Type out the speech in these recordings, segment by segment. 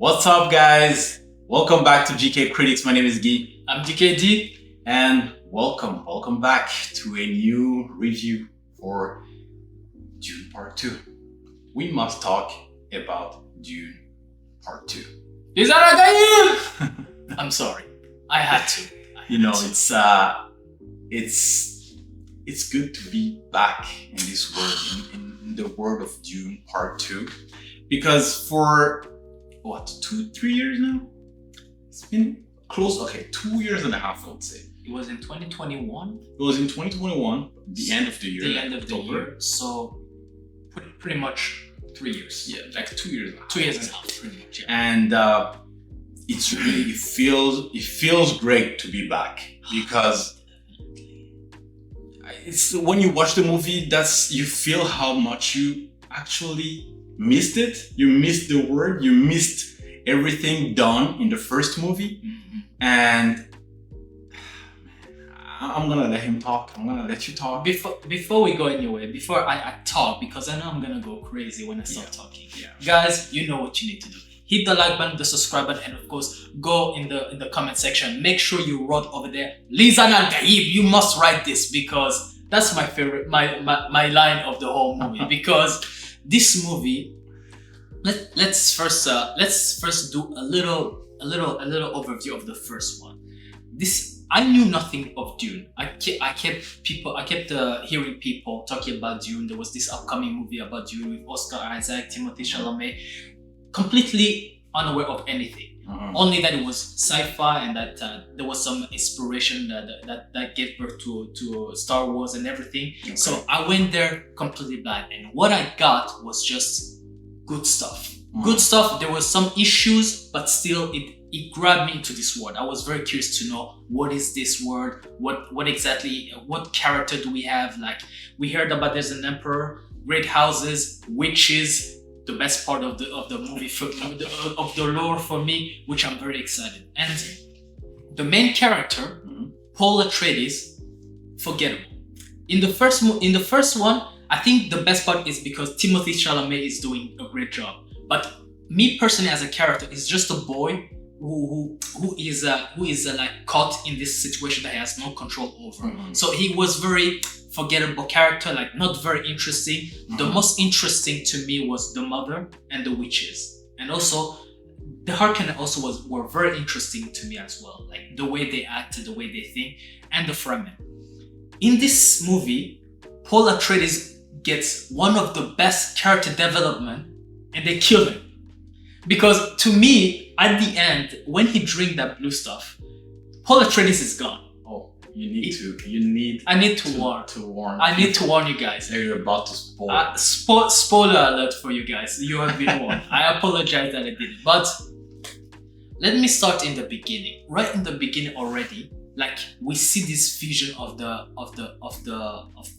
What's up, guys? Welcome back to GK Critics. My name is Guy. I'm DKD. And welcome back to a new review for Dune Part 2. We must talk about Dune Part 2. Is that a game? I'm sorry. I had to. It's good to be back in this world, in the world of Dune Part 2. Because for 2-3 years now? It's been close, 2 years and a half, I would say. It was in 2021. It was in 2021, the end of the year. The end of the year. So pretty much 3 years. Yeah, like 2 years. 2 years and a half, pretty much. Yeah. And it feels great to be back, because it's when you watch the movie, you feel how much you actually missed it. You missed the word. You missed everything done in the first movie. Mm-hmm. And I'm gonna let him talk. I'm gonna let you talk. Before we go anywhere, before I talk, because I know I'm gonna go crazy when I start talking. Yeah. Guys, you know what you need to do. Hit the like button, the subscribe button, and of course, go in the comment section. Make sure you wrote over there, Lizan Al Gaib, you must write this, because that's my favorite, my line of the whole movie. Because this movie, let's first do a little overview of the first one. I knew nothing of Dune. I kept hearing people talking about Dune. There was this upcoming movie about Dune with Oscar Isaac, Timothée Chalamet. Completely unaware of anything. Only that it was sci-fi, and that there was some inspiration that gave birth to Star Wars and everything. Okay. So I went there completely blind, and what I got was just good stuff. Good stuff. There were some issues, but still it grabbed me into this world. I was very curious to know, what is this world? What exactly, what character do we have? Like, we heard about there's an emperor, great houses, witches. The best part of the movie, of the lore for me, which I'm very excited. And the main character, Paul Atreides, forgettable. In the first one, I think the best part is because Timothée Chalamet is doing a great job. But me personally, as a character, is just a boy who is like caught in this situation that he has no control over. So he was very forgettable character, like not very interesting. The most interesting to me was the mother and the witches, and also the Harkonnen also were very interesting to me as well, like the way they acted, the way they think, and the Fremen. In this movie, Paul Atreides gets one of the best character development, and they kill him. Because to me, at the end, when he drinks that blue stuff, Paul Atreides is gone. I need to warn. I need to warn you guys. You're about to spoil. Spoiler alert for you guys. You have been warned. I apologize that I did it. But let me start in the beginning. Right in the beginning already, like, we see this vision of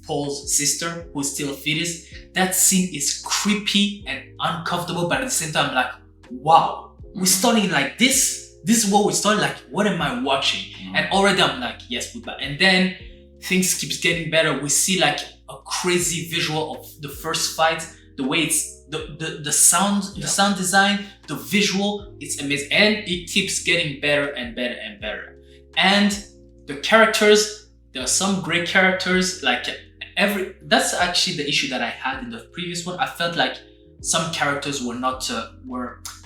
Paul's sister, who's still a fetus. That scene is creepy and uncomfortable, but at the same time, like, wow, we're starting like this. This is what we started, like, what am I watching? And already I'm like, yes, goodbye. And then things keeps getting better. We see like a crazy visual of the first fight, the way it's the sound, the sound design, the visual, it's amazing. And it keeps getting better and better and better. And the characters, there are some great characters, like that's actually the issue that I had in the previous one. I felt like some characters were not,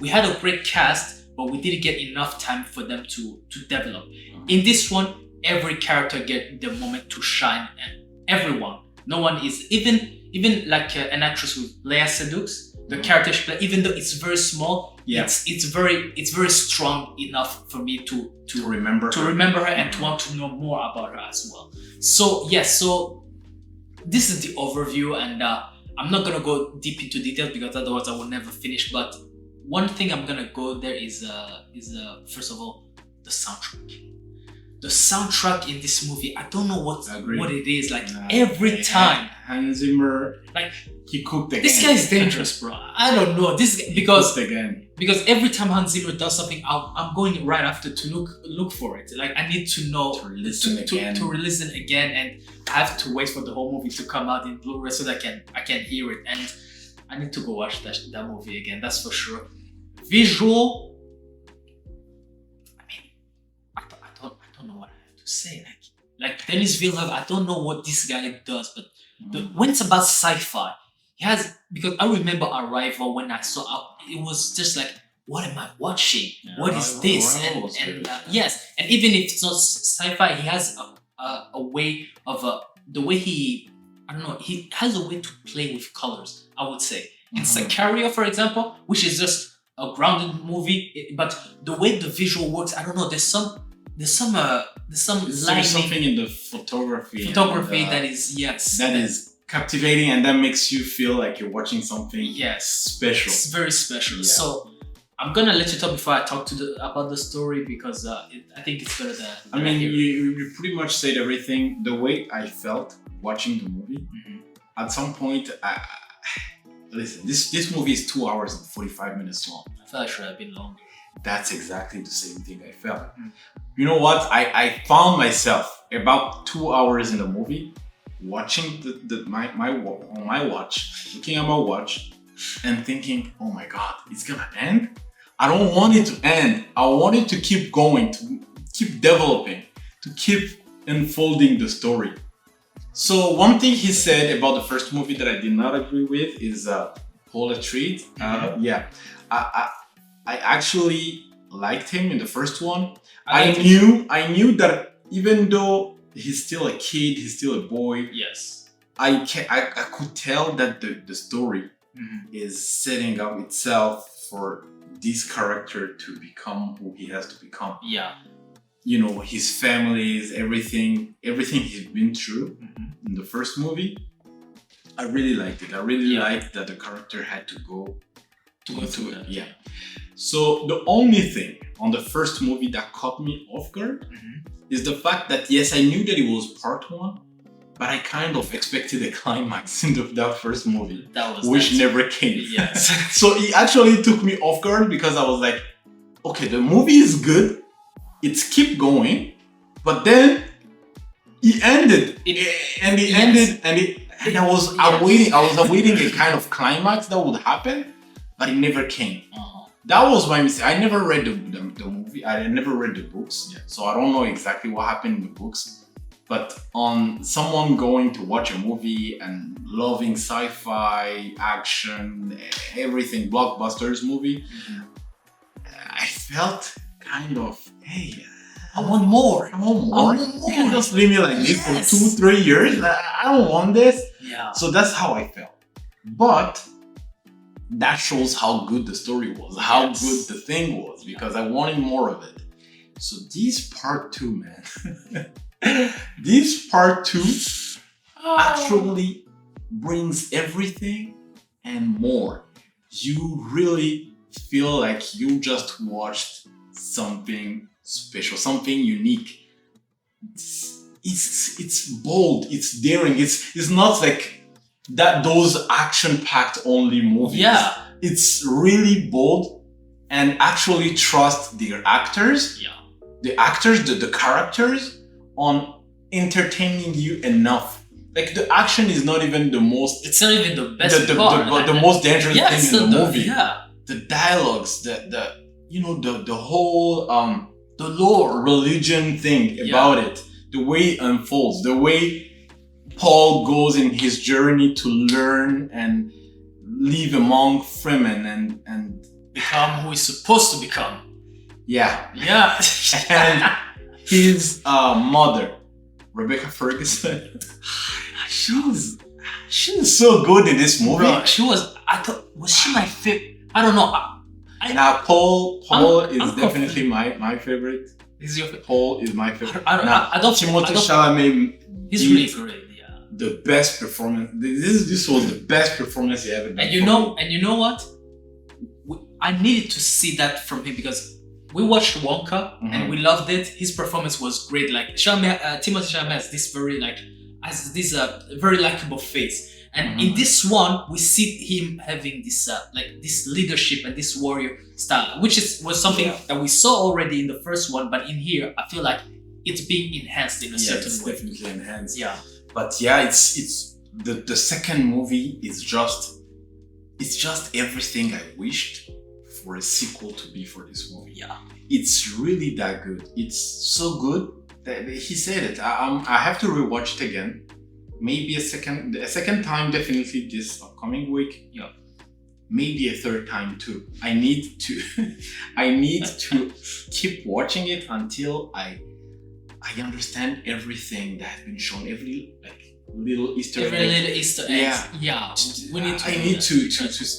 we had a great cast, but we didn't get enough time for them to develop. In this one, every character get the moment to shine, and everyone. No one is, even like an actress with Léa Seydoux, the character she plays, even though it's very small, it's very strong enough for me to remember her and to want to know more about her as well. So yes, so this is the overview, and I'm not gonna go deep into details because otherwise I will never finish. But one thing I'm gonna go there is first of all, the soundtrack. The soundtrack in this movie, I don't know what it is. Like, every time Hans Zimmer, like, he cooked again. This guy is dangerous, bro. I don't know because every time Hans Zimmer does something, I'm going right after to look for it. Like, I need to know to re-listen again, and I have to wait for the whole movie to come out in Blu-ray so that I can hear it. And I need to go watch that movie again. That's for sure. Visual, don't know what I have to say. Like Denis Villeneuve, I don't know what this guy does, but when it's about sci-fi, he has, because I remember Arrival when I saw it was just like, what am I watching? Yeah, what is this? Arrival was And good. yes, and even if it's not sci-fi, he has a way of the way I don't know, he has a way to play with colors, I would say. In Sicario, for example, which is just a grounded movie, but the way the visual works, I don't know, there's some lighting, something in the photography that is, yes, that is captivating, and that makes you feel like you're watching something yes, special. it's very special. Yeah. So I'm gonna let you talk before I talk about the story, because I think it's better than I mean, you pretty much said everything. The way I felt watching the movie, at some point, listen, this movie is 2 hours and 45 minutes long. I feel like it should have been longer. That's exactly the same thing I felt. You know what? I found myself about 2 hours in the movie, watching on my watch, looking at my watch, and thinking, oh my god, it's gonna end? I don't want it to end. I want it to keep going, to keep developing, to keep unfolding the story. So one thing he said about the first movie that I did not agree with is Paul Atreides. Yeah, I actually liked him in the first one. I knew that even though he's still a kid, he's still a boy. Yes, I could tell that the story is setting up itself for this character to become who he has to become. Yeah. You know, his families, everything he's been through in the first movie. I really liked it. I really liked that the character had to go through it. Yeah. So the only thing on the first movie that caught me off guard is the fact that, yes, I knew that it was part one, but I kind of expected a climax in that first movie, which never came. Yes. So it actually took me off guard, because I was like, okay, the movie is good, it's keep going, but then it ended, and I was awaiting a kind of climax that would happen, but it never came. That was my mistake. I never read the movie. I never read the books, so I don't know exactly what happened in the books. But on someone going to watch a movie and loving sci-fi, action, everything, blockbusters movie, I felt kind of, hey, I want more. I want more. You can just leave me like this for 2-3 years. I don't want this. Yeah. So that's how I felt. But that shows how good the story was, how good the thing was, because I wanted more of it. So this part 2, man. This part 2 actually brings everything and more. You really feel like you just watched something special, something unique. It's bold, it's daring. It's not like those action-packed only movies. Yeah. It's really bold, and actually trust their actors. Yeah. The actors, the characters, on entertaining you enough. Like, the action is not even the most. It's not even the best part. The most dangerous thing in the movie. Yeah. The dialogues, the whole the lore, religion thing about it, the way it unfolds, the way Paul goes in his journey to learn and live among Fremen and become who he's supposed to become. Yeah. And his mother, Rebecca Ferguson, she's so good in this movie. Bro, was she my favorite? I don't know. Now Paul is definitely my favorite. Is your favorite? Paul is my favorite. I don't. Timothée Chalamet. He's really great. Yeah. The best performance. This was the best performance he ever did. And you know what? I needed to see that from him, because we watched Wonka and we loved it. His performance was great. Like Timothée Chalamet has this very likable face, and in this one we see him having this this leadership and this warrior style, which was something that we saw already in the first one. But in here, I feel like it's being enhanced in a certain way. Definitely enhanced. Yeah. But yeah, it's the second movie is just everything I wished for a sequel to be for this movie. Yeah. It's really that good. It's so good He said it. I have to rewatch it again. Maybe a second time, definitely this upcoming week. Yeah. Maybe a third time too. I need to I need to keep watching it until I understand everything that has been shown, every like little Easter Every egg. little Easter eggs. Yeah. We need to. I need to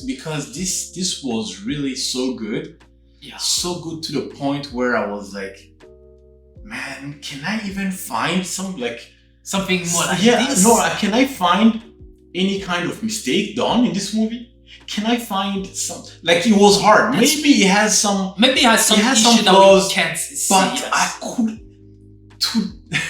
because this was really so good. Yeah. So good to the point where I was like, man, can I even find some like Something more like yeah, this. no, can I find any kind of mistake done in this movie? Can I find some like it was hard? Maybe it has some Maybe it has some it has issue some that flaws, we can't see. but yes. I could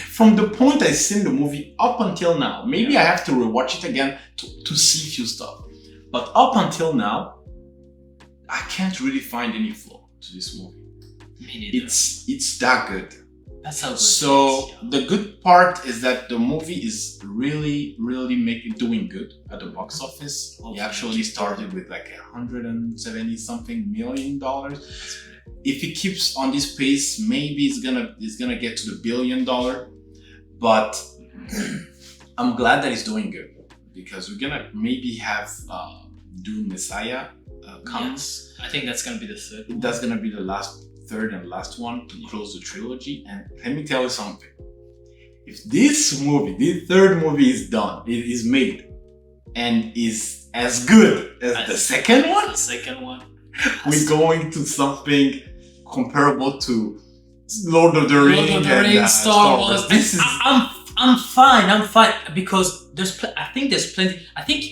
from the point I seen the movie up until now, maybe I have to rewatch it again to see few stuff. But up until now, I can't really find any flaw to this movie. Me neither. It's that good. That's how good So it is, yeah. the good part is that the movie is really doing good at the box office. Okay. He actually started with like $170 something million. If it keeps on this pace, maybe it's gonna get to the $1 billion. But I'm glad that it's doing good because we're gonna maybe have Dune Messiah comes. Yes. I think that's gonna be the third one. That's gonna be the third and last one to close the trilogy. And let me tell you something. If this third movie is done, it is made, and is as good as the second one, we're going to something comparable to Lord of the Rings and Star Wars. This is I'm fine because I think there's plenty. I think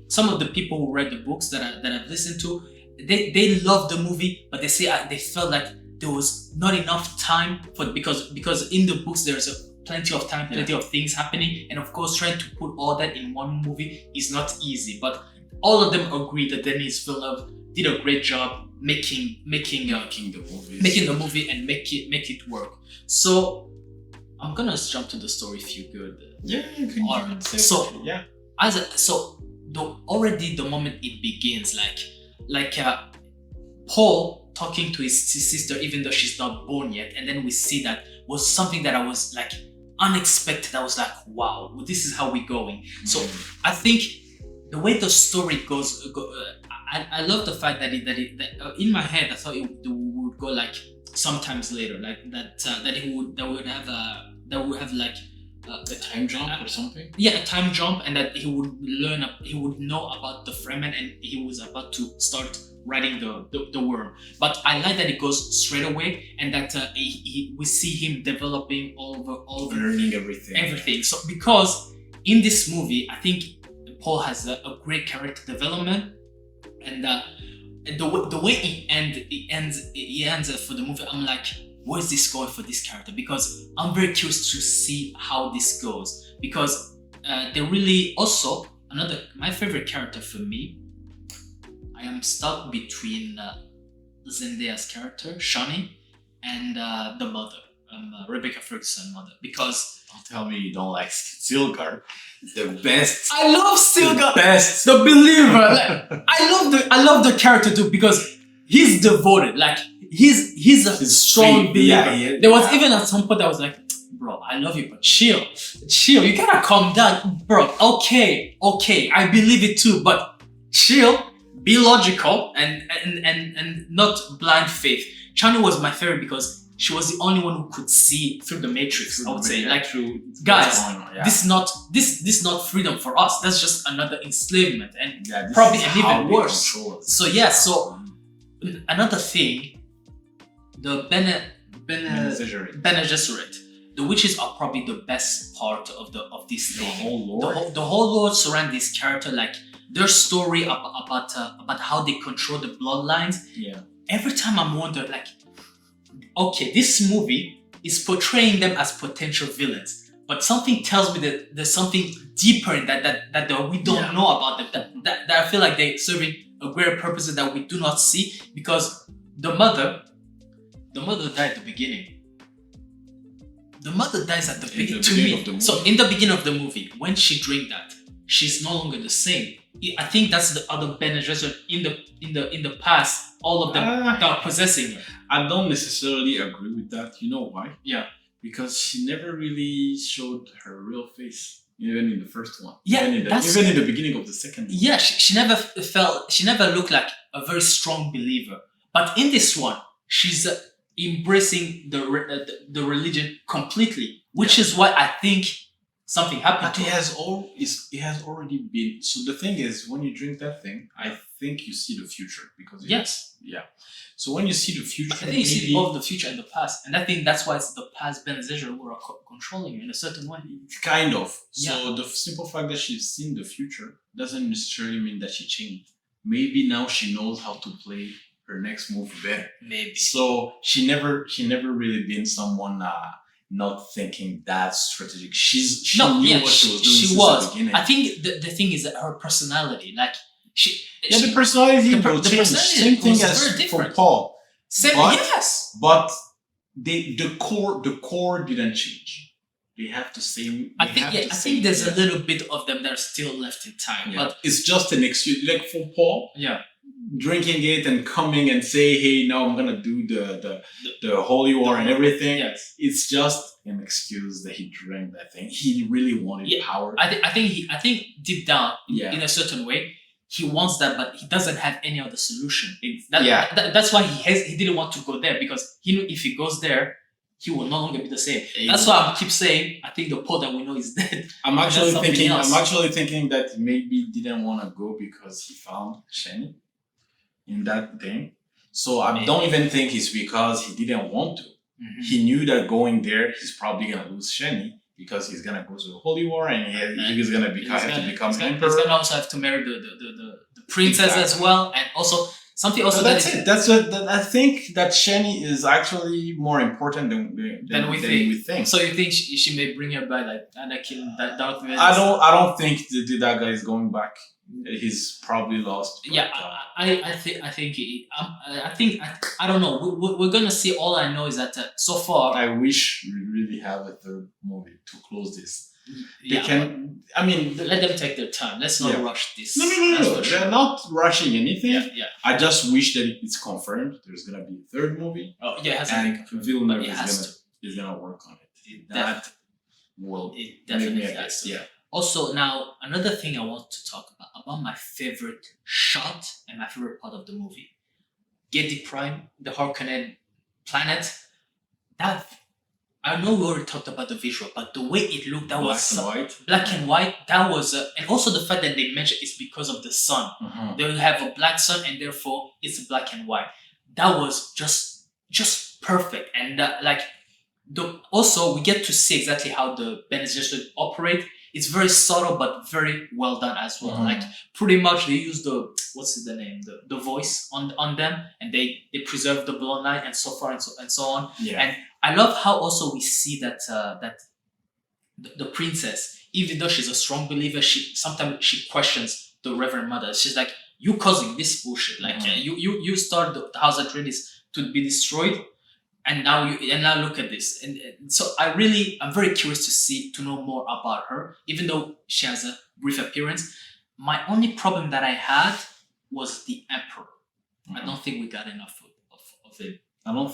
some of the people who read the books that I've listened to, they love the movie, but they say they felt like there was not enough time because in the books there's plenty of time, plenty of things happening, and of course trying to put all that in one movie is not easy. But all of them agree that Denis Villeneuve did a great job making the movie and make it work. So I'm gonna jump to the story if you good. Already the moment it begins, Paul talking to his sister, even though she's not born yet, and then we see that was something that I was like unexpected. I was like, wow, this is how we're going. So I think the way the story goes, I love the fact that in my head I thought it would go like sometimes later, like that would have like a time jump or something. Yeah, a time jump, and that he would know about the Fremen, and he was about to start writing the worm. But I like that it goes straight away, and that we see him developing all the learning everything. So because in this movie, I think Paul has a great character development, and the way he ends for the movie, I'm like, where is this going for this character? Because I'm very curious to see how this goes. Because they really also my favorite character for me. I am stuck between Zendaya's character Shani and the mother, Rebecca Ferguson mother. Because don't tell me you don't like Stilgar. The best. I love Stilgar. The best. The believer. I love the character too because he's devoted. Like he's a strong believer. Yeah, there was even at some point I was like, bro, I love you, but chill. You gotta calm down, bro. Okay, I believe it too, but chill. Be logical and not blind faith. Chani was my favorite because she was the only one who could see through the matrix. I would say, guys, this is not freedom for us. That's just another enslavement, and probably an even worse. So another thing, the Bene Gesserit. The witches are probably the best part of this thing. The whole lore surround this character, like their story about how they control the bloodlines. Yeah. Every time I'm wondering, like, okay, this movie is portraying them as potential villains, but something tells me that there's something deeper in that we don't know about them. That I feel like they're serving a greater purpose that we do not see, because the mother died at the beginning. The mother dies at the beginning to me. So in the beginning of the movie, when she drank that, she's no longer the same. I think that's the other Bene Gesserit in the past. All of them are possessing her. I don't necessarily agree with that. You know why? Yeah. because she never really showed her real face, even in the first one. Yeah, even in the beginning of the second one. Yeah, she never looked like a very strong believer. But in this one, she's embracing the religion completely, which is why I think something happened. But it has already been. So the thing is, when you drink that thing, I think you see the future because yeah. So when you see the future, I think you see both the future and the past, and I think that's why it's the past Ben Zizher who are controlling you in a certain way. Kind of. So the simple fact that she's seen the future doesn't necessarily mean that she changed. Maybe now she knows how to play her next move better. Maybe. So she never really been someone not thinking that strategic. She knew what she was doing since the beginning. I think the thing is that her personality, like the personality will change. Same thing as for Paul. But the core didn't change. They have the same. I think there's a little bit of them that are still left in time, but it's just an excuse. Like for Paul, drinking it and coming and say, "Hey, now I'm gonna do the holy war and everything." Yes. It's just an excuse that he drank that thing. He really wanted power. I think deep down, in a certain way, he wants that, but he doesn't have any other solution. That's why he didn't want to go there, because he knew if he goes there, he will no longer be the same. That's why I keep saying I think the Paul that we know is dead. I'm actually thinking that maybe didn't want to go because he found Shani in that thing. So I don't even think it's because he didn't want to. Mm-hmm. He knew that going there, he's probably gonna lose Shani because he's gonna go to the Holy War and he's gonna have to become emperor. He's gonna also have to marry the princess as well, and also something also. So that's it. That's what I think that Shani is actually more important than we think. So you think she may bring her back, like Anakin, that Darth Vader? I don't think that guy is going back. He's probably lost. But, I don't know. We're gonna see. All I know is that so far, I wish we really have a third movie to close this. Let them take their time. Let's not rush this. No. They're not rushing anything. Yeah. I just wish that it's confirmed. There's gonna be a third movie. Oh yeah, it has and to be Villeneuve is gonna work on it. That will definitely has to. Yeah. Also, now another thing I want to talk about my favorite shot and my favorite part of the movie, Getty Prime, the Harkonnen planet. That I know we already talked about the visual, but the way it looked, that black and white. That was, and also the fact that they mentioned it's because of the sun. Mm-hmm. They will have a black sun, and therefore it's black and white. That was just perfect, and also we get to see exactly how the Bene Gesserit operate. It's very subtle but very well done as well. Mm-hmm. Like pretty much they use the voice on them, and they preserve the bloodline and so far and so on. Yeah. And I love how also we see that the princess, even though she's a strong believer, sometimes she questions the Reverend Mother. She's like, "You causing this bullshit? Like you started the House Atreides to be destroyed, and now look at this." And so I'm very curious to know more about her, even though she has a brief appearance. My only problem that I had was the Emperor. Mm-hmm. I don't think we got enough of him. I don't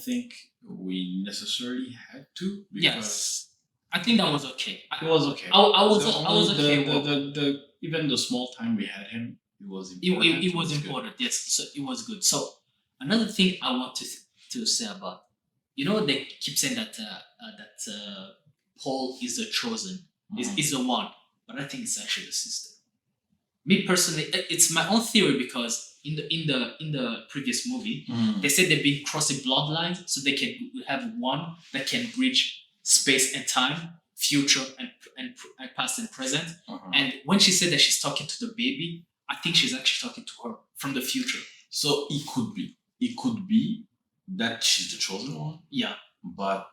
think we necessarily had to. Yes, I think that was okay. It was okay. I was okay. Even the small time we had him, it was important. It was important. Yes, so it was good. So another thing I want to say about, they keep saying that Paul is the chosen, is the one, but I think it's actually the sister. Me personally, it's my own theory, because in the previous movie, they said they've been crossing bloodlines, so they can have one that can bridge space and time, future and past and present. And when she said that she's talking to the baby, I think she's actually talking to her from the future. So it could be that she's the chosen one. Yeah, but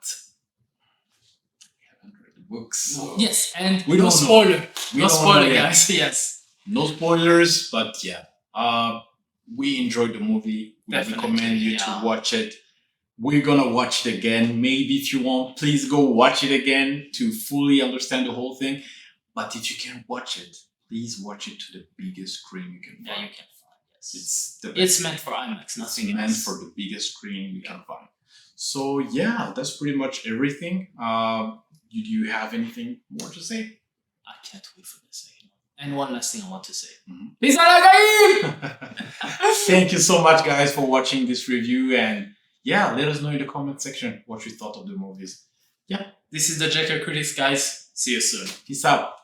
we haven't read the books. So yes, and we don't spoiler. No spoiler, guys. Yes. No spoilers, but yeah. We enjoyed the movie. We recommend you to watch it. We're gonna watch it again. Maybe if you want, please go watch it again to fully understand the whole thing. But if you can't watch it, please watch it to the biggest screen you can find. Yeah, you can find. Yes. It's meant for IMAX, nothing else. It's meant for the biggest screen you can find. So yeah, that's pretty much everything. Do you have anything more to say? I can't wait for the second one. And one last thing I want to say. Mhm. Peace out, guys! Thank you so much, guys, for watching this review. And yeah, let us know in the comment section what you thought of the movies. This is the Jacker Critics, guys. See you soon. Peace out.